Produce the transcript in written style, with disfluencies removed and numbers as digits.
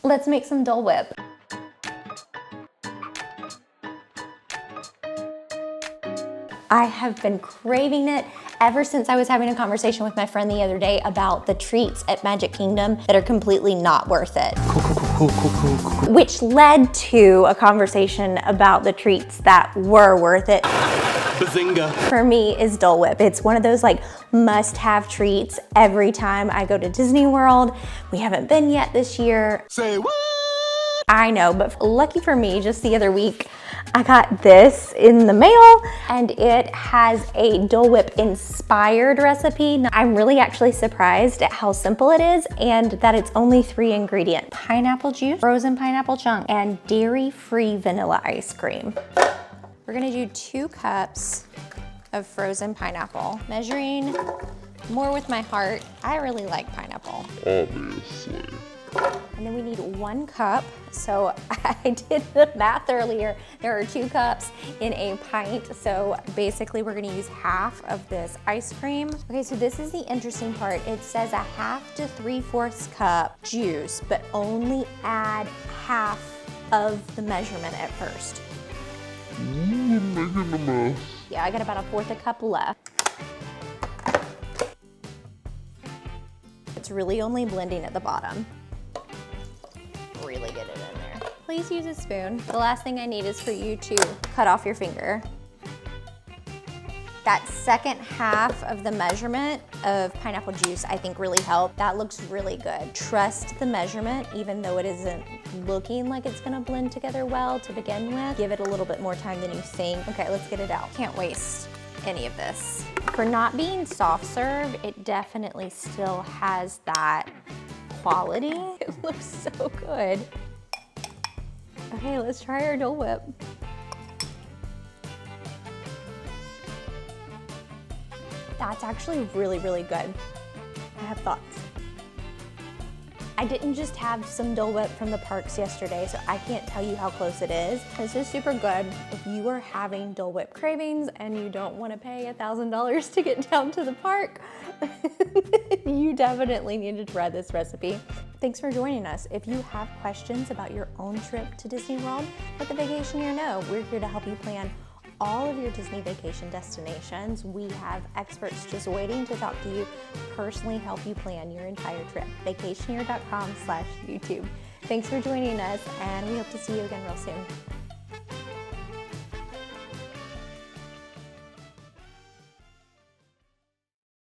Let's make some Dole Whip. I have been craving it ever since I was having a conversation with my friend the other day about the treats at Magic Kingdom that are completely not worth it. Cool. Which led to a conversation about the treats that were worth it. Bazinga. For me is Dole Whip. It's one of those like must-have treats every time I go to Disney World. We haven't been yet this year. Say what? I know, but lucky for me, just the other week, I got this in the mail and it has a Dole Whip inspired recipe. I'm really actually surprised at how simple it is and that it's only 3 ingredients: pineapple juice, frozen pineapple chunk, and dairy-free vanilla ice cream. We're gonna do 2 cups of frozen pineapple, measuring more with my heart. I really like pineapple. Obviously. And then we need 1 cup. So I did the math earlier. There are 2 cups in a pint. So basically we're gonna use half of this ice cream. Okay, so this is the interesting part. It says a 1/2 to 3/4 cup juice, but only add half of the measurement at first. Making a mess. Yeah, I got about 1/4 cup left. It's really only blending at the bottom. Really get it in there. Please use a spoon. The last thing I need is for you to cut off your finger. That second half of the measurement of pineapple juice I think really helped. That looks really good. Trust the measurement, even though it isn't looking like it's gonna blend together well to begin with. Give it a little bit more time than you think. Okay, let's get it out. Can't waste any of this. For not being soft serve, it definitely still has that quality. It looks so good. Okay, let's try our Dole Whip. That's actually really, really good. I have thoughts. I didn't just have some Dole Whip from the parks yesterday, so I can't tell you how close it is. This is super good if you are having Dole Whip cravings and you don't want to pay $1,000 to get down to the park. You definitely need to try this recipe. Thanks for joining us. If you have questions about your own trip to Disney World, let the Vacationeer know. We're here to help you plan all of your Disney vacation destinations. We have experts just waiting to talk to you, personally help you plan your entire trip. Vacationeer.com/YouTube. Thanks for joining us, and we hope to see you again real soon.